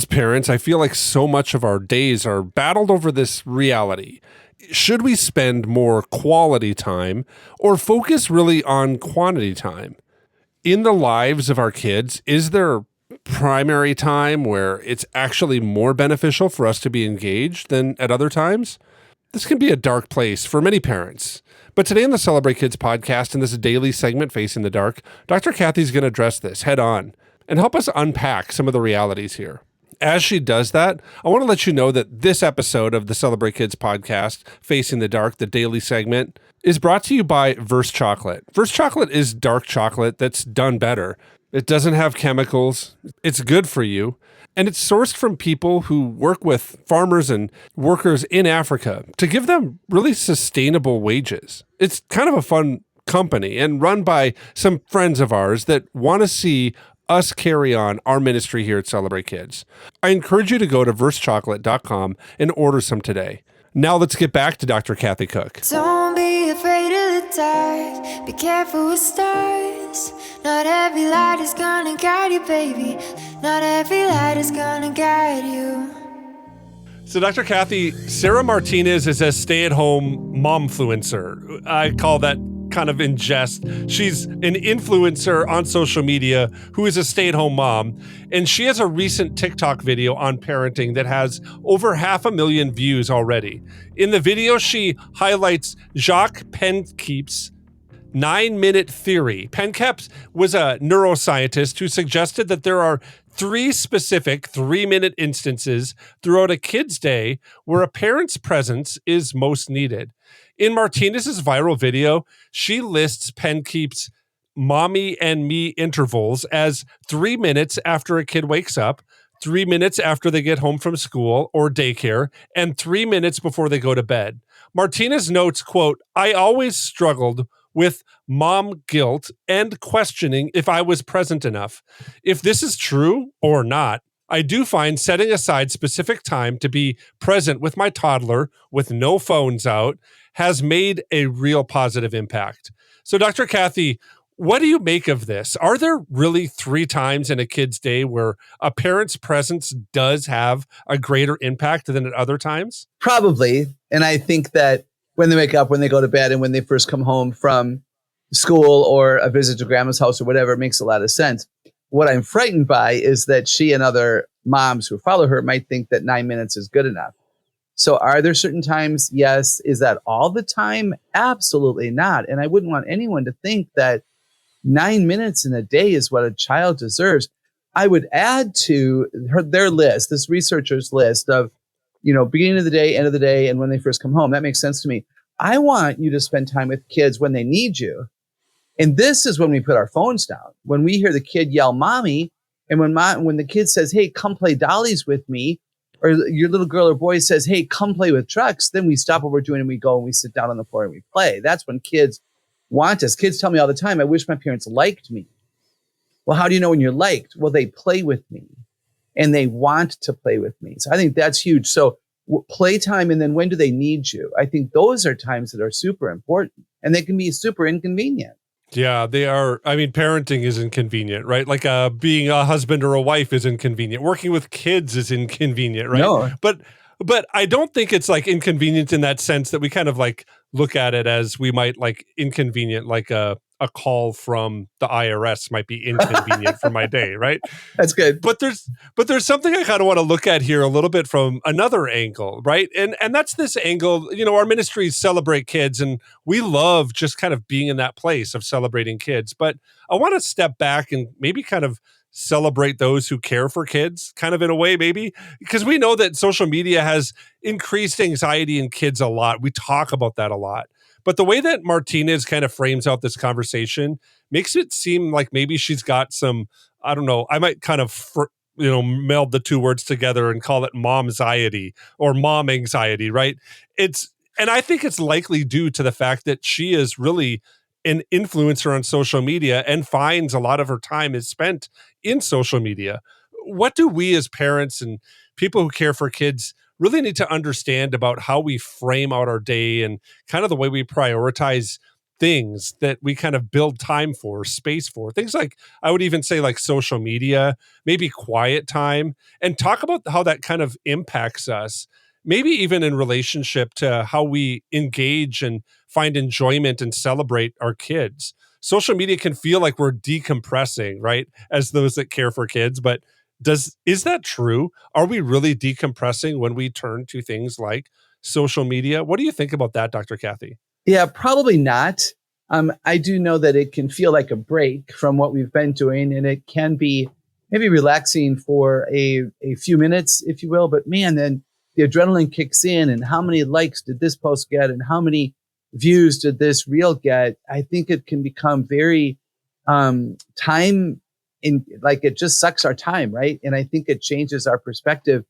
As parents, I feel like so much of our days are battled over this reality. Should we spend more quality time or focus really on quantity time? In the lives of our kids, is there primary time where it's actually more beneficial for us to be engaged than at other times? This can be a dark place for many parents. But today on the Celebrate Kids podcast, in this daily segment, Facing the Dark, Dr. Kathy's going to address this head on and help us unpack some of the realities here. As she does that, I want to let you know that this episode of the Celebrate Kids podcast, Facing the Dark, the daily segment, is brought to you by Verse Chocolate. Verse Chocolate is dark chocolate that's done better. It doesn't have chemicals. It's good for you. And it's sourced from people who work with farmers and workers in Africa to give them really sustainable wages. It's kind of a fun company and run by some friends of ours that want to see us carry on our ministry here at Celebrate Kids. I encourage you to go to versechocolate.com and order some today. Now let's get back to Dr. Kathy Cook. Don't be afraid of the dark. Be careful with stars. Not every light is gonna guide you, baby. Not every light is gonna guide you. So Dr. Kathy, Sarah Martinez is a stay-at-home momfluencer. I call that kind of in jest. She's an influencer on social media who is a stay-at-home mom, and she has a recent TikTok video on parenting that has over 500,000 views already. In the video, she highlights Jacques Penkeep's 9-minute theory. Penkeep was a neuroscientist who suggested that there are 3 specific 3-minute instances throughout a kid's day where a parent's presence is most needed. In Martinez's viral video, she lists Penkeep's mommy and me intervals as 3 minutes after a kid wakes up, 3 minutes after they get home from school or daycare, and 3 minutes before they go to bed. Martinez notes, quote, "I always struggled with mom guilt and questioning if I was present enough. If this is true or not, I do find setting aside specific time to be present with my toddler with no phones out has made a real positive impact." So Dr. Kathy, what do you make of this? Are there really 3 times in a kid's day where a parent's presence does have a greater impact than at other times? Probably. And I think that when they wake up, when they go to bed, and when they first come home from school or a visit to grandma's house or whatever, it makes a lot of sense. What I'm frightened by is that she and other moms who follow her might think that 9 minutes is good enough. So are there certain times? Yes. Is that all the time? Absolutely not. And I wouldn't want anyone to think that 9 minutes in a day is what a child deserves. I would add to their list, this researcher's list of, beginning of the day, end of the day, and when they first come home. That makes sense to me. I want you to spend time with kids when they need you. And this is when we put our phones down. When we hear the kid yell, "Mommy," and when the kid says, "Hey, come play dollies with me," or your little girl or boy says, "Hey, come play with trucks," then we stop what we're doing and we go and we sit down on the floor and we play. That's when kids want us. Kids tell me all the time, "I wish my parents liked me." Well, how do you know when you're liked? Well, they play with me and they want to play with me. So I think that's huge. So playtime, and then when do they need you? I think those are times that are super important, and they can be super inconvenient. Yeah, they are. I mean, parenting is inconvenient, right? Like being a husband or a wife is inconvenient. Working with kids is inconvenient, right? No. But I don't think it's like inconvenient in that sense that we kind of like look at it as we might like inconvenient, like a call from the IRS might be inconvenient for my day, right? That's good. But there's something I kind of want to look at here a little bit from another angle, right? And that's this angle, our ministries celebrate kids, and we love just kind of being in that place of celebrating kids. But I want to step back and maybe kind of celebrate those who care for kids, kind of in a way, maybe, because we know that social media has increased anxiety in kids a lot. We talk about that a lot. But the way that Martinez kind of frames out this conversation makes it seem like maybe she's got some, I don't know, I might kind of, meld the 2 words together and call it momxiety or mom anxiety, right? And I think it's likely due to the fact that she is really an influencer on social media and finds a lot of her time is spent in social media. What do we as parents and people who care for kids really need to understand about how we frame out our day and kind of the way we prioritize things that we kind of build time for, space for. Things like, I would even say like social media, maybe quiet time, and talk about how that kind of impacts us, maybe even in relationship to how we engage and find enjoyment and celebrate our kids. Social media can feel like we're decompressing, right? As those that care for kids, but is that true? Are we really decompressing when we turn to things like social media? What do you think about that, Dr. Kathy? Yeah, probably not. I do know that it can feel like a break from what we've been doing, and it can be maybe relaxing for a few minutes, if you will. But man, then the adrenaline kicks in, and how many likes did this post get, and how many views did this reel get? I think it can become very time in, like, it just sucks our time, right? And I think it changes our perspective.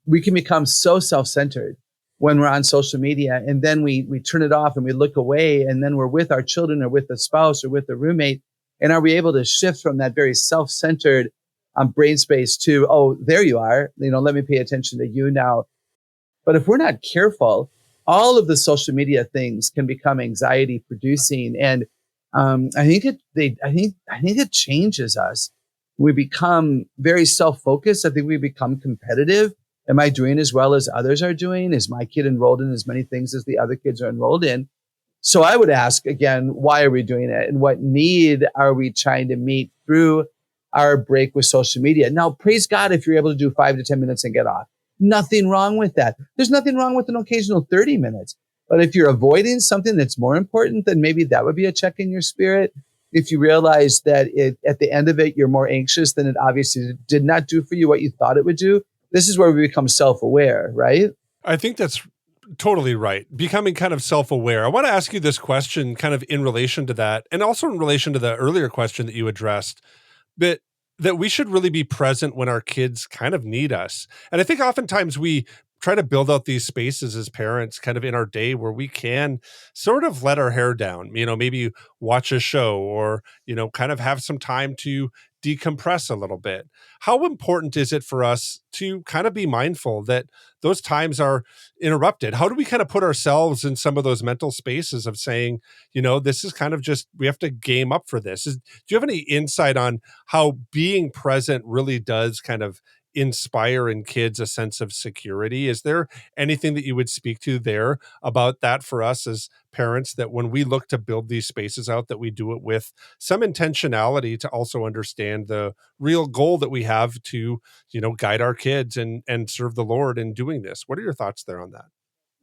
We can become so self-centered when we're on social media, and then we turn it off and we look away, and then we're with our children or with a spouse or with a roommate. And are we able to shift from that very self-centered brain space to, oh, there you are, let me pay attention to you now. But if we're not careful, all of the social media things can become anxiety producing. And I think it changes us. We become very self-focused. I think we become competitive. Am I doing as well as others are doing? Is my kid enrolled in as many things as the other kids are enrolled in? So I would ask again, why are we doing it? And what need are we trying to meet through our break with social media? Now, praise God if you're able to do 5 to 10 minutes and get off. Nothing wrong with that. There's nothing wrong with an occasional 30 minutes. But if you're avoiding something that's more important, then maybe that would be a check in your spirit. If you realize that at the end of it, you're more anxious than it obviously did not do for you what you thought it would do. This is where we become self-aware, right? I think that's totally right. Becoming kind of self-aware. I want to ask you this question kind of in relation to that, and also in relation to the earlier question that you addressed, that we should really be present when our kids kind of need us. And I think oftentimes we try to build out these spaces as parents kind of in our day where we can sort of let our hair down, maybe watch a show or, kind of have some time to decompress a little bit. How important is it for us to kind of be mindful that those times are interrupted? How do we kind of put ourselves in some of those mental spaces of saying, this is kind of just, we have to game up for this? Do you have any insight on how being present really does kind of inspire in kids a sense of security? Is there anything that you would speak to there about that for us as parents, that when we look to build these spaces out, that we do it with some intentionality to also understand the real goal that we have to, guide our kids and serve the Lord in doing this? What are your thoughts there on that?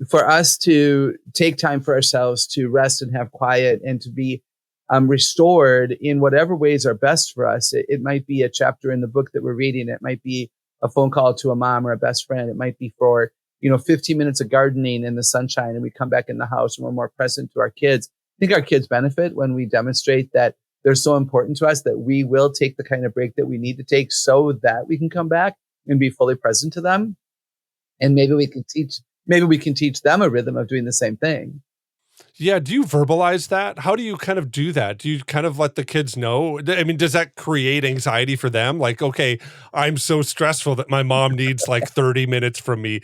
For us to take time for ourselves to rest and have quiet and to be restored in whatever ways are best for us. It might be a chapter in the book that we're reading. It might be a phone call to a mom or a best friend. It might be for, 15 minutes of gardening in the sunshine, and we come back in the house and we're more present to our kids. I think our kids benefit when we demonstrate that they're so important to us that we will take the kind of break that we need to take so that we can come back and be fully present to them. And maybe we can teach them a rhythm of doing the same thing. Yeah. Do you verbalize that? How do you kind of do that? Do you kind of let the kids know? I mean, does that create anxiety for them? Like, okay, I'm so stressful that my mom needs like 30 minutes from me.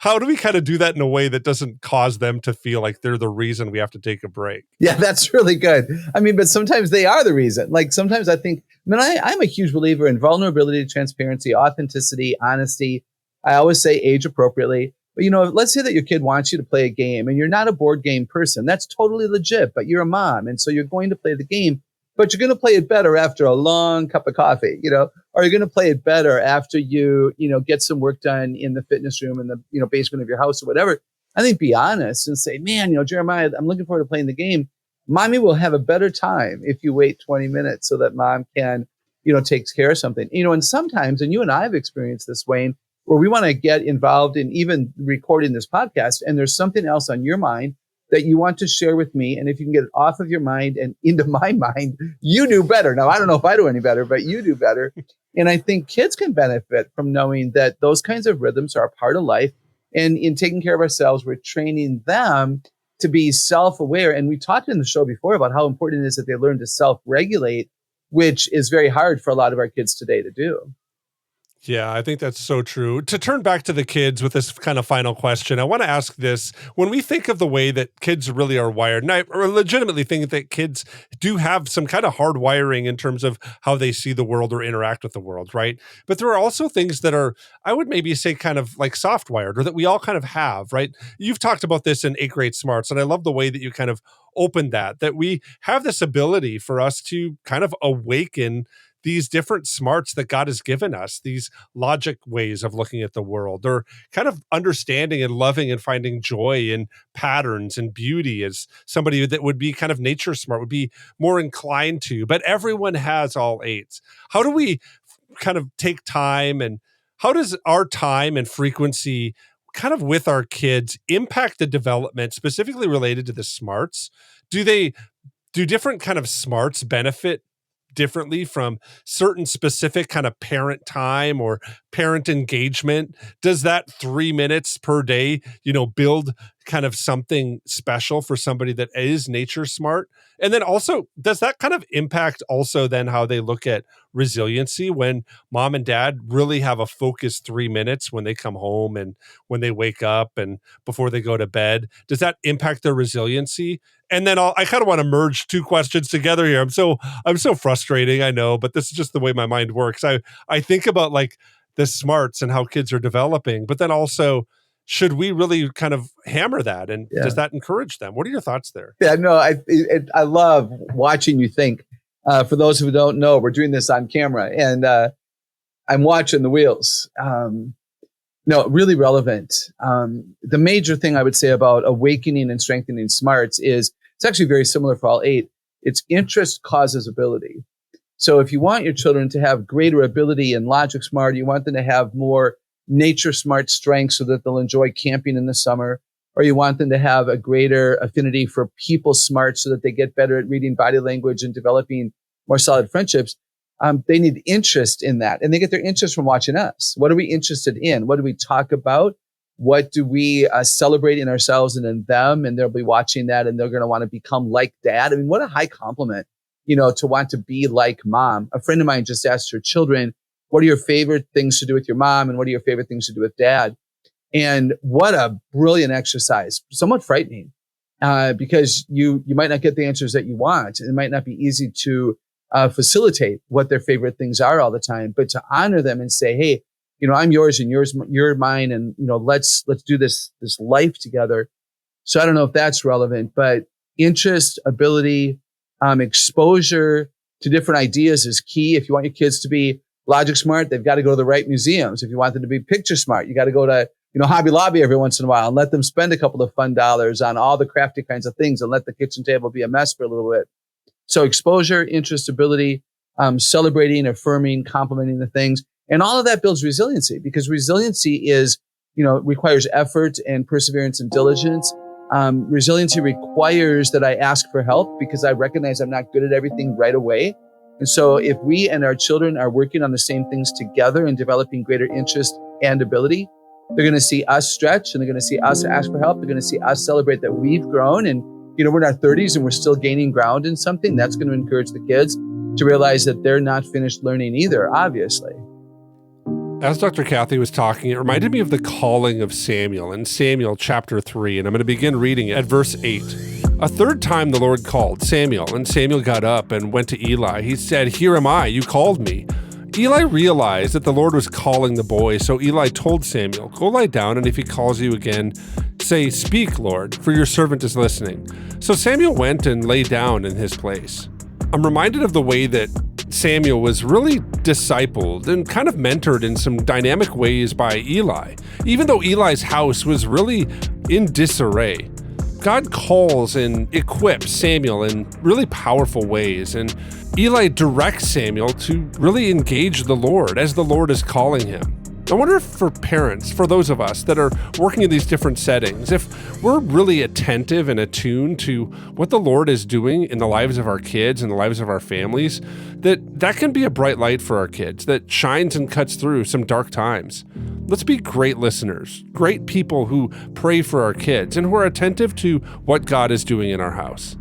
How do we kind of do that in a way that doesn't cause them to feel like they're the reason we have to take a break? Yeah, that's really good. I mean, but sometimes they are the reason. Like sometimes I'm a huge believer in vulnerability, transparency, authenticity, honesty. I always say age appropriately. But, let's say that your kid wants you to play a game and you're not a board game person. That's totally legit, but you're a mom. And so you're going to play the game, but you're going to play it better after a long cup of coffee, or you're going to play it better after you get some work done in the fitness room in the, basement of your house or whatever. I think be honest and say, man, Jeremiah, I'm looking forward to playing the game. Mommy will have a better time if you wait 20 minutes so that mom can, takes care of something, and sometimes, and you and I have experienced this, Wayne, where we want to get involved in even recording this podcast, and there's something else on your mind that you want to share with me. And if you can get it off of your mind and into my mind, you do better. Now, I don't know if I do any better, but you do better. And I think kids can benefit from knowing that those kinds of rhythms are a part of life. And in taking care of ourselves, we're training them to be self-aware. And we talked in the show before about how important it is that they learn to self-regulate, which is very hard for a lot of our kids today to do. Yeah, I think that's so true. To turn back to the kids with this kind of final question, I want to ask this. When we think of the way that kids really are wired, and I legitimately think that kids do have some kind of hard wiring in terms of how they see the world or interact with the world, right? But there are also things that are, I would maybe say, kind of like soft wired, or that we all kind of have, right? You've talked about this in 8th Grade Smarts, and I love the way that you kind of opened that we have this ability for us to kind of awaken these different smarts that God has given us, these logic ways of looking at the world, or kind of understanding and loving and finding joy in patterns and beauty, as somebody that would be kind of nature smart would be more inclined to. But everyone has all eights. How do we kind of take time, and how does our time and frequency kind of with our kids impact the development specifically related to the smarts? Do different kind of smarts benefit differently from certain specific kind of parent time or parent engagement? Does that 3 minutes per day, build kind of something special for somebody that is nature smart? And then also, does that kind of impact also then how they look at resiliency when mom and dad really have a focused 3 minutes when they come home and when they wake up and before they go to bed? Does that impact their resiliency? And then I kind of want to merge two questions together here. I'm so frustrating, I know, but this is just the way my mind works. I think about like the smarts and how kids are developing, but then also, should we really kind of hammer that? And does that encourage them? What are your thoughts there? Yeah, no, I love watching you think. For those who don't know, we're doing this on camera, and I'm watching the wheels. No, really relevant. The major thing I would say about awakening and strengthening smarts is it's actually very similar for all 8. It's interest causes ability. So if you want your children to have greater ability in logic smart, you want them to have more nature smart strengths so that they'll enjoy camping in the summer, or you want them to have a greater affinity for people smart so that they get better at reading body language and developing more solid friendships. They need interest in that, and they get their interest from watching us. What are we interested in? What do we talk about? What do we celebrate in ourselves and in them? And they'll be watching that, and they're going to want to become like dad. I mean, what a high compliment, to want to be like mom. A friend of mine just asked her children, what are your favorite things to do with your mom? And what are your favorite things to do with dad? And what a brilliant exercise, somewhat frightening, because you might not get the answers that you want. It might not be easy to facilitate what their favorite things are all the time, but to honor them and say, hey, I'm yours and you're mine. And, let's do this life together. So I don't know if that's relevant, but interest, ability, exposure to different ideas is key. If you want your kids to be logic smart, they've got to go to the right museums. If you want them to be picture smart, you got to go to, Hobby Lobby every once in a while and let them spend a couple of fun dollars on all the crafty kinds of things and let the kitchen table be a mess for a little bit. So exposure, interest, ability, celebrating, affirming, complimenting the things. And all of that builds resiliency, because resiliency is, requires effort and perseverance and diligence. Resiliency requires that I ask for help because I recognize I'm not good at everything right away. And so if we and our children are working on the same things together and developing greater interest and ability, they're going to see us stretch, and they're going to see us ask for help. They're going to see us celebrate that we've grown, and we're in our 30s and we're still gaining ground in something. That's going to encourage the kids to realize that they're not finished learning either, obviously. As Dr. Kathy was talking, it reminded me of the calling of Samuel in Samuel chapter 3, and I'm going to begin reading it at verse 8. A third time the Lord called Samuel, and Samuel got up and went to Eli. He said, "Here am I, you called me." Eli realized that the Lord was calling the boy, so Eli told Samuel, "Go lie down, and if he calls you again, say, 'Speak, Lord, for your servant is listening.'" So Samuel went and lay down in his place. I'm reminded of the way that Samuel was really discipled and kind of mentored in some dynamic ways by Eli. Even though Eli's house was really in disarray, God calls and equips Samuel in really powerful ways, and Eli directs Samuel to really engage the Lord as the Lord is calling him. I wonder if for parents, for those of us that are working in these different settings, if we're really attentive and attuned to what the Lord is doing in the lives of our kids and the lives of our families, that can be a bright light for our kids that shines and cuts through some dark times. Let's be great listeners, great people who pray for our kids and who are attentive to what God is doing in our house.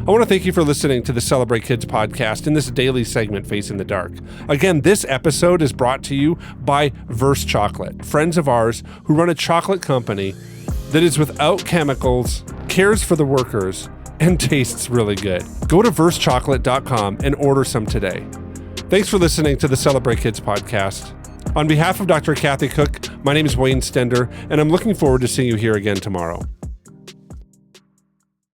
I want to thank you for listening to the Celebrate Kids podcast in this daily segment, Face in the Dark. Again, this episode is brought to you by Verse Chocolate, friends of ours who run a chocolate company that is without chemicals, cares for the workers, and tastes really good. Go to versechocolate.com and order some today. Thanks for listening to the Celebrate Kids podcast. On behalf of Dr. Kathy Cook, my name is Wayne Stender, and I'm looking forward to seeing you here again tomorrow.